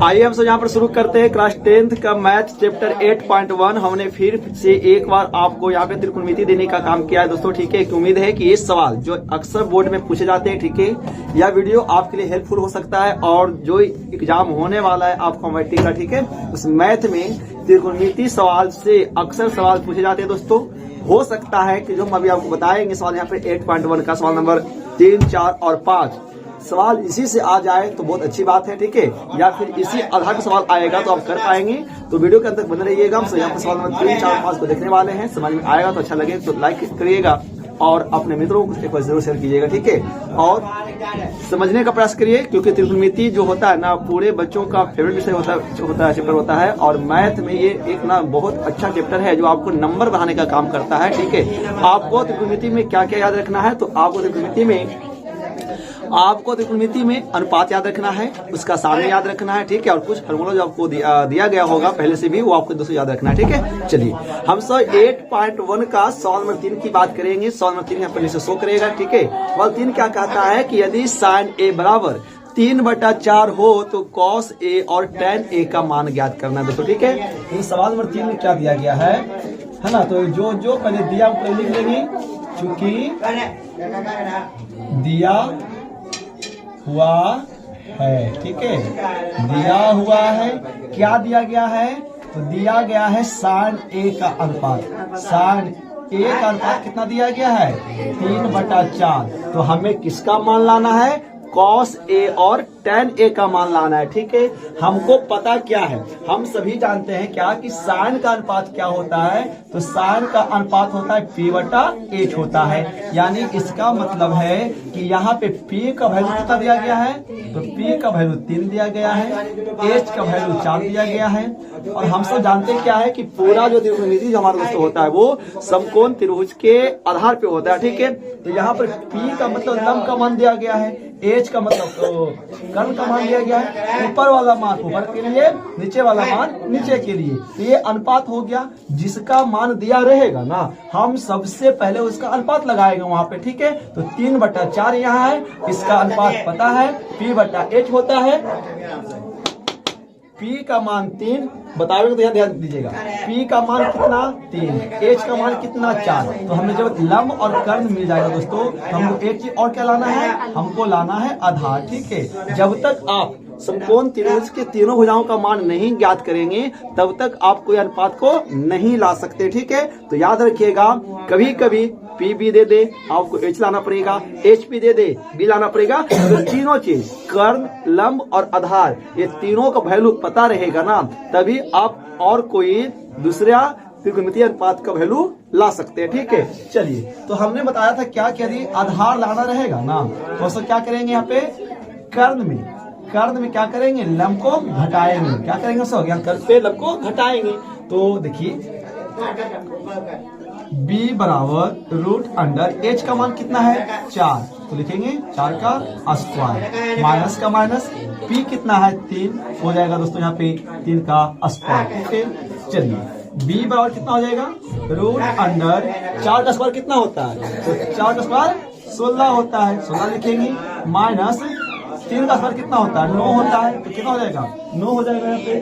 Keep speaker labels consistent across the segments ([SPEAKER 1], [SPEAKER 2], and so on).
[SPEAKER 1] आइए हम सब यहाँ पर शुरू करते हैं क्लास 10th का मैथ चैप्टर 8.1। हमने फिर से एक बार आपको यहाँ पे त्रिकोणमिति देने का काम किया है दोस्तों, ठीक है। एक उम्मीद है कि ये सवाल जो अक्सर बोर्ड में पूछे जाते हैं, ठीक है, यह वीडियो आपके लिए हेल्पफुल हो सकता है। और जो एग्जाम होने वाला है आपका मैट्रिक का, ठीक है, उस मैथ में त्रिकोणमिति सवाल से अक्सर सवाल पूछे जाते हैं दोस्तों। हो सकता है कि जो हम अभी आपको बताएंगे सवाल यहाँ पे 8.1 का सवाल नंबर 3, 4 और 5 सवाल इसी से आ जाए तो बहुत अच्छी बात है, ठीक है। या फिर इसी आधार पर सवाल आएगा तो आप कर पाएंगे। तो वीडियो के अंदर बने रहिएगा। हम यहाँ पर सवाल नंबर 3, 4, 5 को देखने वाले हैं। समझ में आएगा तो अच्छा लगे तो लाइक करिएगा और अपने मित्रों को जरूर शेयर कीजिएगा, ठीक है। और समझने का प्रयास करिए, क्योंकि त्रिकोणमिति जो होता है ना, पूरे बच्चों का फेवरेट विषय होता है, चैप्टर होता है। और मैथ में ये एक ना बहुत अच्छा चैप्टर है जो आपको नंबर बढ़ाने का काम करता है, ठीक है। आपको त्रिकोणमिति में क्या क्या याद रखना है, तो आपको त्रिकोणमिति में अनुपात याद रखना है, उसका सामने याद रखना है, ठीक है। और कुछ फार्मूला जो आपको दिया गया होगा पहले से भी, वो आपको दोस्तों याद रखना है, ठीक है। चलिए हम सब 8.1 का सवाल नंबर 3 की बात करेंगे। सवाल नंबर 3 यहाँ पर नीचे शो करेगा, ठीक है। सवाल 3 क्या कहता है कि यदि sin a बराबर 3/4 हो तो cos a और tan a का मान ज्ञात करना है दोस्तों, ठीक है। तो सवाल नंबर 3 में क्या दिया गया है ना, तो जो पहले दिया वो लिख लेंगे, चूंकि दिया हुआ है, ठीक है। दिया हुआ है, क्या दिया गया है, तो दिया गया है sin a का अनुपात। sin a का अनुपात कितना दिया गया है, 3/4। तो हमें किसका मान लाना है, cos a और tan a का मान लाना है, ठीक है। हमको पता क्या है, हम सभी जानते हैं क्या कि sin का अनुपात क्या होता है, तो sin का अनुपात होता है p/h होता है। यानी इसका मतलब है कि यहाँ पे p का वैल्यू कितना दिया गया है, तो p का वैल्यू 3 दिया गया है, h का वैल्यू 4 दिया गया है। और हम सब जानते हैं क्या है कि पूरा जो त्रिकोणमिति जो हमारा दोस्तों होता है वो समकोण त्रिभुज के आधार पे होता है, ठीक है। तो यहाँ पर p का मतलब लंब का मान दिया गया है, h का मतलब तो कर्ण का मान दिया गया है, ऊपर वाला मान ऊपर के लिए, नीचे वाला मान नीचे के लिए। तो ये अनुपात हो गया, जिसका मान दिया रहेगा ना, हम सबसे पहले उसका अनुपात लगाएंगे वहां पे, ठीक है। तो 3/4 यहाँ है, इसका अनुपात पता है p/h होता है। p का मान 3 बताओगे तो यहाँ ध्यान दीजिएगा, p का मान कितना 3, h का मान कितना 4। तो हमें जब लंब और कर्ण मिल जाएगा दोस्तों, तो हमको एक चीज और क्या लाना है, हमको लाना है आधार, ठीक है। जब तक आप समकोण त्रिभुज के तीनों भुजाओं का मान नहीं ज्ञात करेंगे तब तक आप कोई अनुपात को नहीं ला सकते, ठीक है। तो याद रखिएगा, कभी कभी p भी दे दे आपको h लाना पड़ेगा, h भी दे दे b लाना पड़ेगा। तो तीनों चीज कर्ण, लंब और आधार, ये तीनों का वैल्यू पता रहेगा ना, तभी आप और कोई दूसरा त्रिकोणमिति अनुपात का वैल्यू ला सकते हैं, ठीक है। चलिए, तो हमने बताया था क्या कि यदि आधार लाना रहेगा ना, तो क्या करेंगे, यहाँ पे कर्ण में क्या करेंगे, लंब को घटाएंगे। क्या करेंगे सर, कर्ण पे लंब को घटाएंगे। तो देखिए b बराबर √h का मान कितना है 4, तो लिखेंगे 4 का स्क्वायर, माइनस का माइनस, p कितना है 3 हो जाएगा दोस्तों, यहाँ पे 3 का स्क्वायर, ठीक है। चलिए b बराबर कितना हो जाएगा, √4 का स्क्वायर कितना होता है, तो 4 का स्क्वायर 16 होता है, 16 लिखेंगे, माइनस 3 का स्क्वायर कितना होता है, 9 होता है, तो कितना हो जाएगा, 9 हो जाएगा यहाँ पे।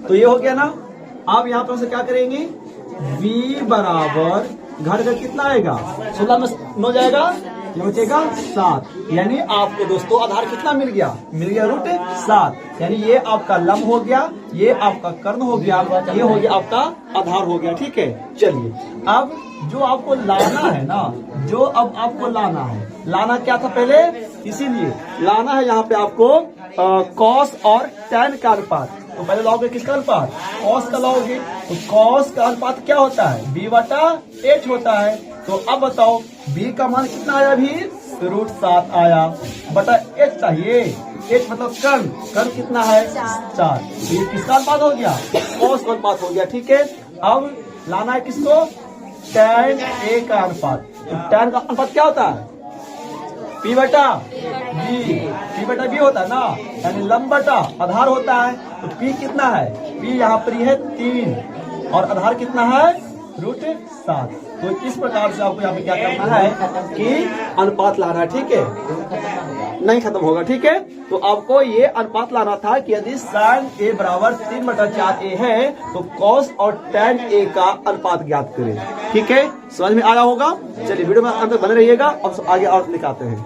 [SPEAKER 1] तो ये हो गया ना। अब यहाँ पर से क्या करेंगे, v बराबर घर का कितना आएगा, 16 में 9 जाएगा, ये बचेगा 7। यानी आपको दोस्तों आधार कितना मिल गया √7। यानी ये आपका लंब हो गया, ये आपका कर्ण हो गया, ये हो गया आपका आधार हो गया, ठीक है। चलिए, अब जो आपको लाना है ना, जो अब आपको लाना क्या था पहले, इसीलिए लाना है यहाँ पे आपको cos और tan का अनुपात। तो पहले लाओगे किसका अनुपात, cos का लाओगे। तो cos का अनुपात क्या होता है, b/h होता है। तो अब बताओ b का मान कितना आया, अभी √7 आया, बटा h चाहिए, h मतलब कर्ण कितना है 4। तो ये किसका अनुपात हो गया, cos का अनुपात हो गया, ठीक है। अब लाना है किसको, tan a का अनुपात। तो tan का अनुपात क्या होता है, p/b होता है ना, यानी लंब बटा आधार होता है। तो p कितना है, p यहाँ पर है 3 और आधार कितना है √7। तो इस प्रकार से आपको यहाँ पे क्या करना है कि अनुपात लाना है, ठीक है, नहीं खत्म होगा, ठीक है। तो आपको ये अनुपात लाना था कि यदि sin a बराबर 3/4a है तो cos और tan a का अनुपात ज्ञात करें, ठीक है। समझ में आया होगा। चलिए वीडियो में अंत तक बने रहिएगा। अब आगे और लिखाते हैं।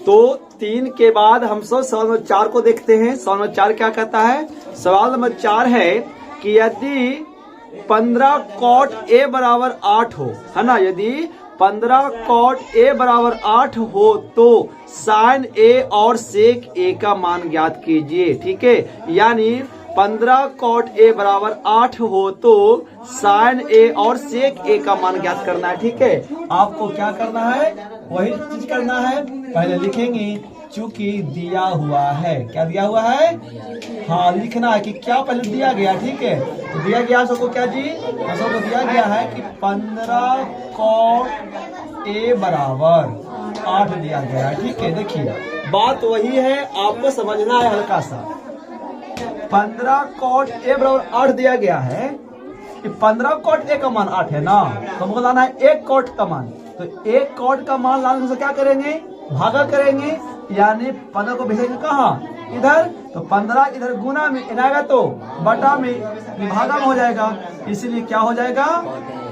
[SPEAKER 1] तो 3 के बाद हम सब सवाल नंबर 4 को देखते हैं। सवाल नंबर 4 क्या कहता है? सवाल नंबर 4 है कि यदि 15 cot a बराबर 8 हो, है ना, यदि 15 cot a बराबर 8 हो तो sin a और sec a का मान ज्ञात कीजिए, ठीक है। यानी 15 cot a बराबर 8 हो तो sin a और sec a का मान ज्ञात करना है, ठीक है। आपको क्या करना है? वही चीज करना है। पहले लिखेंगे चूंकि दिया हुआ है, क्या दिया हुआ है? हाँ, लिखना है कि क्या पहले दिया गया, ठीक है। तो दिया गया सबको क्या जी? सबको दिया गया है कि 15 cot a बराबर 8 दिया गया है, ठीक है। देखिए बात वही है, आपको समझना है हल्का सा। 15 cot a बराबर 8 दिया गया है कि 15 cot a का मान 8 है ना, तो हमको लाना है 1 cot का मान। तो 1 cot का मान लाने से क्या करेंगे? भागा करेंगे, यानी 15 को भेजेंगे कहाँ? इधर। तो 15 इधर गुना में आएगा तो बटा में, भागा में हो जाएगा, इसीलिए क्या हो जाएगा?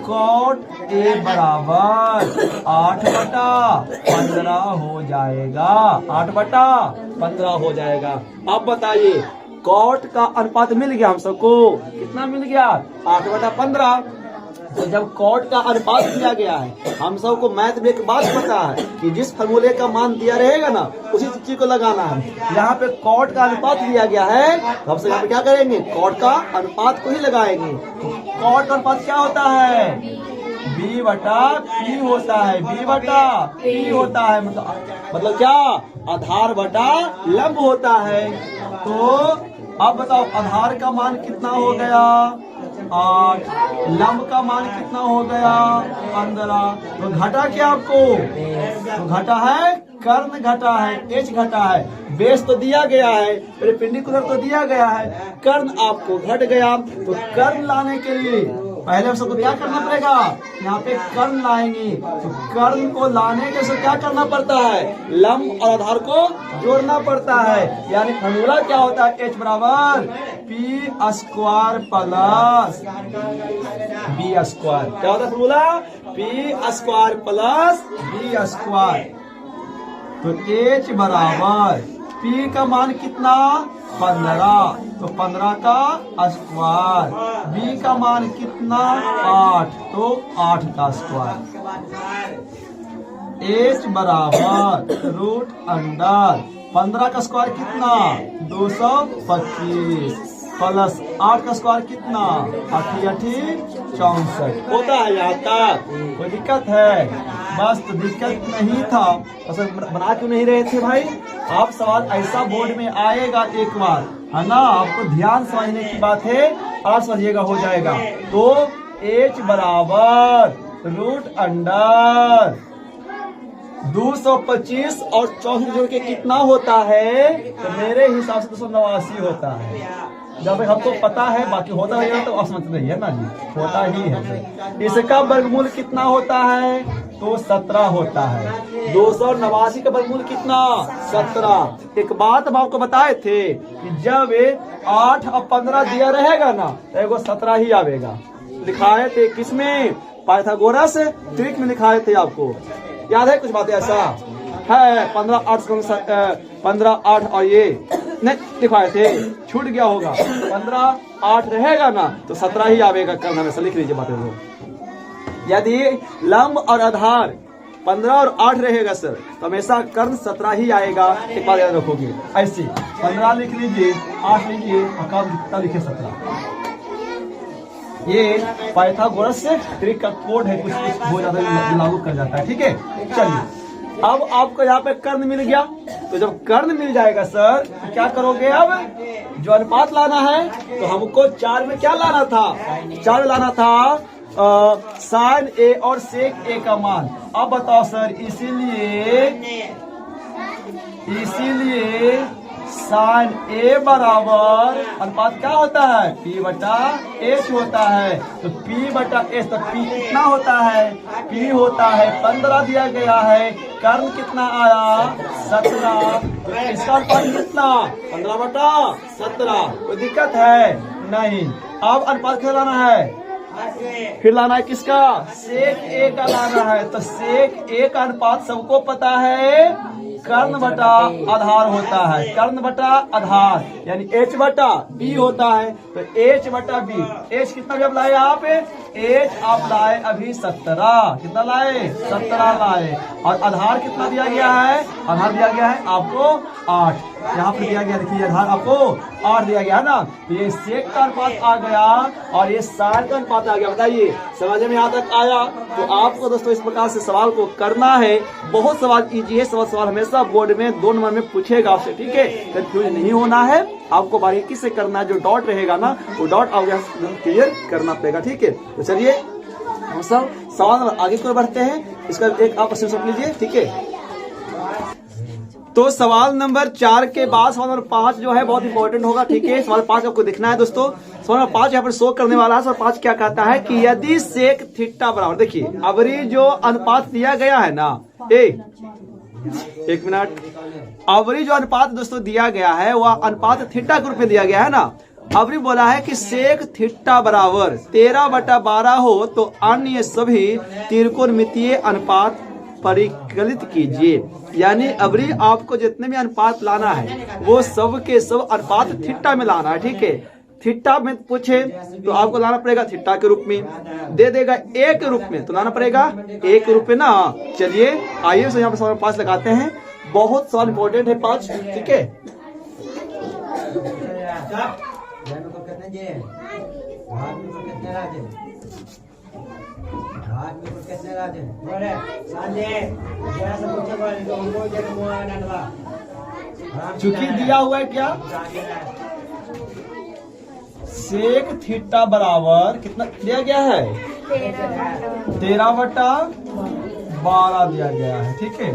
[SPEAKER 1] cot a बराबर 8/15 हो जाएगा। 8/15 हो जाएगा। अब बताइए cot का अनुपात मिल गया हम सबको, कितना मिल गया? 8/15। तो जब cot का अनुपात दिया गया है, हम सबको मैथ में एक बात पता है कि जिस फॉर्मूले का मान दिया रहेगा ना उसी चीज को लगाना है। यहाँ पे cot का अनुपात दिया गया है तो हम सब यहाँ पे क्या करेंगे? cot का अनुपात को ही लगाएंगे। cot का अनुपात क्या होता है? b/p होता है, b/p होता है, मतलब क्या? आधार बटा लंब होता है। तो अब बताओ आधार का मान कितना हो गया? 8। लंब का मान कितना हो गया? 15। तो घटा क्या आपको? तो घटा है कर्ण, घटा है h, घटा है बेस तो दिया गया है, परपेंडिकुलर तो दिया गया है, कर्ण आपको घट गया। तो कर्ण लाने के लिए पहले हम सबको क्या करना पड़ेगा? यहाँ पे कर्ण लाएंगे। तो कर्ण को लाने के लिए क्या करना पड़ता है? लंब और आधार को जोड़ना पड़ता है। यानी फॉर्मूला क्या होता है? h बराबर p² प्लस b²। क्या होता है फॉर्मूला? p² plus b²। तो h बराबर p का मान कितना? 15। तो 15 का स्क्वायर। b का मान कितना? 8। तो 8 का स्क्वायर। h बराबर √15 का स्क्वायर कितना? 225 प्लस 8 का स्क्वायर कितना? 8×8 64 होता है। यहाँ तक कोई दिक्कत है? बस तो दिक्कत नहीं था, बना क्यों नहीं रहे थे भाई? आप सवाल ऐसा बोर्ड में आएगा एक बार, है ना, आपको ध्यान समझने की बात है, आप समझिएगा हो जाएगा। तो h बराबर √अंडर 225 और 64 जोड़ के कितना होता है? तो मेरे हिसाब से 289 होता है। जब हमको पता है, बाकी होता है तो आप समझ रही है ना जी, होता ही है। इसका वर्गमूल कितना होता है? तो 17 होता है। 289 का वर्गमूल कितना? 17। एक बात हम आपको बताए थे कि जब 8 और 15 दिया रहेगा ना तो एगो 17 ही आवेगा। लिखाए थे किसमें? पाइथागोरस ट्रिक में लिखाए थे, आपको याद है कुछ बातें? ऐसा है 15 8 और ये नहीं लिखवाए थे, छूट गया होगा। 15 8 रहेगा ना तो 17 ही आवेगा। कल हमेशा लिख लीजिए बातें लोग। यदि लंब और आधार 15 और 8 रहेगा सर तो हमेशा कर्ण 17 ही आएगा। एक बात याद रखोगे, ऐसे 15 लिख लीजिए, 8 लीजिए और कर्ण कितना लिखे? 17। ये पाइथागोरस ट्रिक का कोड है, कुछ बहुत ज्यादा लागू कर जाता है, ठीक है। चलिए अब आपको यहाँ पे कर्ण मिल गया। तो जब कर्ण मिल जाएगा सर तो क्या करोगे? अब जो अनुपात लाना है तो हमको 4 में क्या लाना था? 4 में लाना था sin a और sec a का मान। अब बताओ सर, इसीलिए साइन ए बराबर अनुपात क्या होता है, P बटा H होता है। तो P बटा H, तो P कितना होता है, P होता है 15 दिया गया है, कर्ण कितना आया 17, तो इसका अनुपात कितना 15 बटा 17। कोई दिक्कत है नहीं। अब अनुपात क्या लाना है, फिर लाना है किसका, सेक ए का लाना है। तो सेक ए का अनुपात सबको पता है कर्ण बटा आधार होता है, कर्ण बटा आधार यानी H बटा B होता है। तो H बटा B, H कितना जब लाए आप, H आप लाए अभी 17, कितना लाए 17 लाए, और आधार कितना दिया गया है, आधार दिया गया है आपको 8, यहाँ पर दिया गया, देखिए आधार आपको 8 दिया गया है ना। तो ये सेक का अनुपात आ गया और ये साइन का अनुपात आ गया। बताइए समझ में यहाँ तक आया। तो आपको दोस्तों इस प्रकार से सवाल को करना है। बहुत सवाल इजी है, सवाल हमेशा बोर्ड में 2 नंबर में पूछेगा आपसे, ठीक है। कंफ्यूज नहीं होना है, आपको बारीकी से करना है। जो डॉट रहेगा ना वो डॉट क्लियर करना पड़ेगा, ठीक है। तो चलिए हम सब सवाल नंबर आगे को बढ़ते हैं। इसका एक आप स्क्रीनशॉट लीजिए, ठीक है। तो सवाल नंबर 4 के बाद सवाल नंबर 5 जो है बहुत इंपॉर्टेंट होगा, ठीक है। सवाल 5 आपको देखना है दोस्तों। सवाल नंबर 5 यहाँ पर शो करने वाला है। सवाल 5 क्या कहता है कि यदि सेक थीटा बराबर, देखिए अबरी जो अनुपात दिया गया है ना, एक मिनट, अबरी जो अनुपात दोस्तों दिया गया है वह अनुपात थीटा के रूप में दिया गया है ना। अबरी बोला है कि सेक थीटा बराबर 13/12 हो तो अन्य सभी त्रिकोणमितीय अनुपात परिकलित कीजिए। यानी अबरी आपको जितने भी अनुपात लाना है वो सब के सब अनुपात थीटा में लाना है, ठीक है। थीटा में पूछे तो आपको लाना पड़ेगा थीटा के रूप में, दे देगा ए के रूप में तो लाना पड़ेगा ए के रूप में ना। चलिए आइए यहाँ पर सवाल 5 लगाते हैं। बहुत सवाल इंपॉर्टेंट है 5, ठीक है। चूंकि दिया हुआ है क्या, सेक थीटा बराबर कितना दिया गया है 13/12 दिया गया है, ठीक है।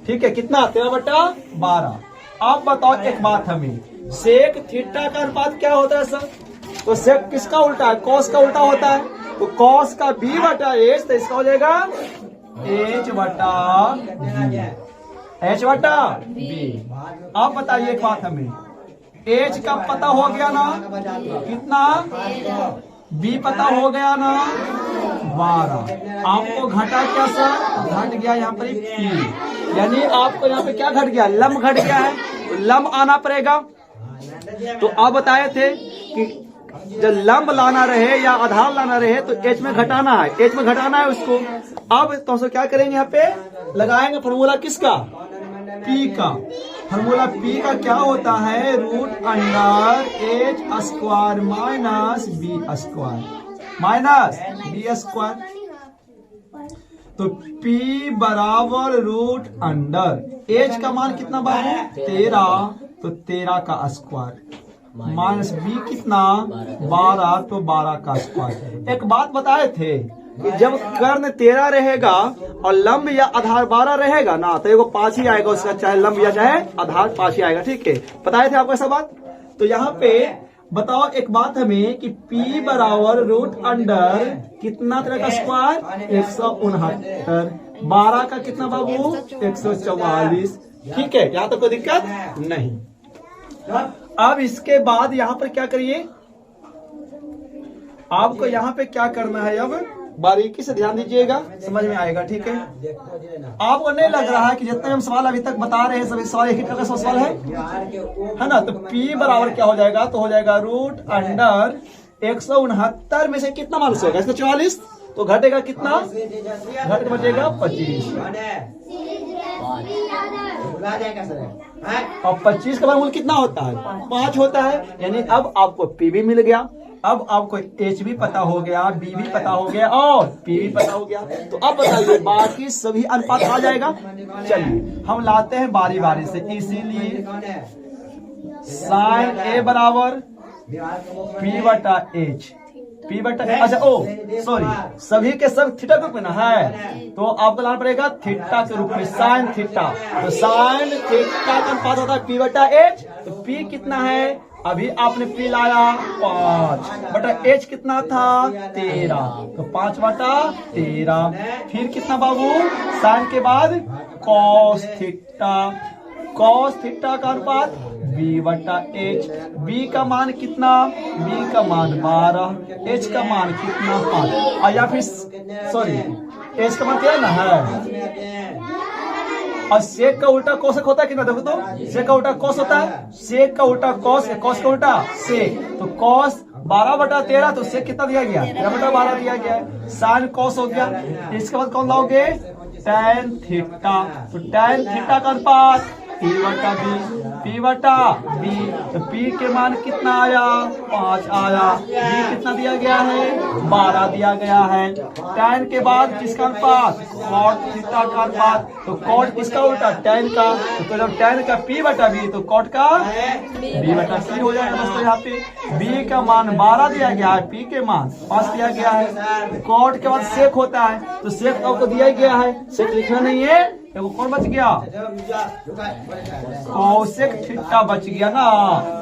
[SPEAKER 1] ठीक है, कितना 13/12। आप बताओ एक बात हमें, सेक थीटा का अनुपात क्या होता है सर, तो सेक किसका उल्टा है, कॉस का उल्टा होता है। तो कॉस का B बटा H, तो इसका हो जाएगा H बटा B। आप बताइए एक बात हमें, H का पता हो गया ना कितना, B पता हो गया ना 12। आपको घटा क्या सर, घट गया यहाँ पर P, यानी आपको यहाँ पे क्या घट गया, लंब घट गया है, तो लंब आना पड़ेगा। तो आप बताए थे कि जब लंब लाना रहे या आधार लाना रहे तो H में घटाना है, H में घटाना है उसको। अब तो हम क्या करेंगे, यहाँ पे लगाएंगे फॉर्मूला किसका, P का। फॉर्मूला P का क्या होता है, √H² माइनस B²। तो P बराबर √H का मान कितना बाबू 13, तो 13 का स्क्वायर माइनस B कितना 12, तो 12 का स्क्वायर। एक बात बताए थे कि जब कर्ण 13 रहेगा और लंब या आधार 12 रहेगा ना तो एगो 5 ही आएगा उसका, चाहे लंब या चाहे आधार 5 ही आएगा, ठीक है। बताए थे आपको ऐसा बात। तो यहाँ पे बताओ एक बात हमें कि P बराबर √, कितना तरह का स्क्वायर 169, 12 का कितना बाबू 144, ठीक है। यहाँ तक कोई दिक्कत नहीं। अब इसके बाद यहाँ पर क्या करिए, आपको यहाँ पे क्या करना है, अब बारीकी से ध्यान दीजिएगा, समझ में आएगा, ठीक है। आपको नहीं लग रहा है कि जितने हम सवाल अभी तक बता रहे हैं सभी सवाल एक ही तरह का सवाल है ना। तो P बराबर क्या हो जाएगा, तो हो जाएगा √, 169 में से कितना मालूम होगा, 144, तो घटेगा कितना, घट बचेगा 25, और 25 का वर्गमूल कितना होता है 5 होता है। यानी अब आपको P भी मिल गया, अब आपको H भी पता हो गया, B भी पता हो गया और P भी पता हो गया। तो अब बताइए बाकी सभी अनुपात आ जाएगा। चलिए हम लाते हैं बारी बारी से, इसीलिए साइन A बराबर P बटा H, पी बटा, अच्छा ओ सॉरी, सभी के सब थीटा के रूप में ना है, तो आपको लाना पड़ेगा थीटा के रूप में, साइन थीटा। तो साइन थीटा का अनुपात होता है पी बटा एच। तो पी कितना है, अभी आपने पी लाया 5 बटा एच कितना था 13, तो 5 बटा 13। फिर कितना बाबू, साइन के बाद कॉस थीटा, कॉस थीटा का अनुपात बी बटा एच। बी का मान कितना, बी का मान 12, एच का मान कितना 5, या फिर सॉरी एच का मान क्या ना है, और सेक का उल्टा कोसक होता है कितना, देखो तो सेक का उल्टा कॉस होता है, सेक का उल्टा कॉस, कॉस का उल्टा सेक, तो कॉस 12 बटा 13, तो सेक कितना दिया गया 13 बटा 12 दिया गया है। साइन कॉस हो गया, इसके बाद कौन लाओगे, टैन थीटा। तो टैन थीटा का अनुपात पी बटा बी, पी बटा बी। तो पी के मान कितना आया 5 आया, बी कितना दिया गया है 12 दिया गया है। टैन के बाद किसका अनुपात, कॉट थीटा का अनुपात। तो कॉट किसका उल्टा, टैन का, तो जब टैन का पी बटा बी तो कॉट का बी बटा सी हो जाएगा दोस्तों। यहाँ पे बी का मान 12 दिया गया है, पी के मान 5 दिया गया है। कॉट के बाद सेक होता है, तो सेक आपको दिया गया है, सेक लिखना नहीं है, देखो कौन बच गया, कौशिक थीटा बच गया ना।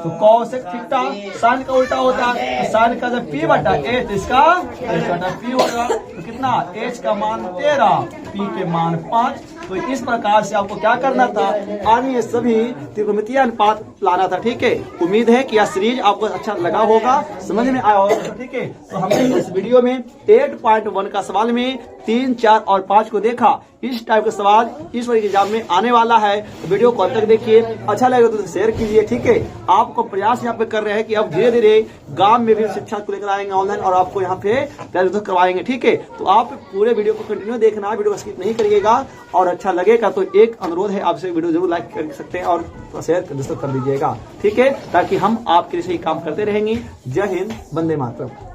[SPEAKER 1] तो कौशिक थीटा साइन का उल्टा होता है, तो साइन का जब पी बटा एच, इसका एच बटा पी होगा। तो कितना, एच का मान 13, पी के मान 5। तो इस प्रकार से आपको क्या करना था, अन्य सभी त्रिकोणमितीय अनुपात लाना था। ठीक है, उम्मीद है कि यह सीरीज आपको अच्छा लगा होगा, समझ में आया होगा। ठीक है, तो हमने इस वीडियो में 8.1 का सवाल में 3, 4 और 5 को देखा। इस टाइप का सवाल इस बार एग्जाम में आने वाला है, तो वीडियो को अंत तक देखिए, अच्छा लगे तो शेयर कीजिए। ठीक है, आपको प्रयास यहाँ पे कर रहे हैं कि अब धीरे धीरे गांव में भी शिक्षा को लेकर आएंगे ऑनलाइन, और आपको यहाँ पे करवाएंगे। ठीक है, तो आप पूरे वीडियो को कंटिन्यू देखना, वीडियो को स्किप नहीं करिएगा, और अच्छा लगेगा तो एक अनुरोध है आपसे, वीडियो जरूर लाइक कर सकते हैं और शेयर दोस्तों कर दीजिएगा। ठीक है, ताकि हम आपके लिए सही काम करते रहेंगे। जय हिंद, वंदे मातरम।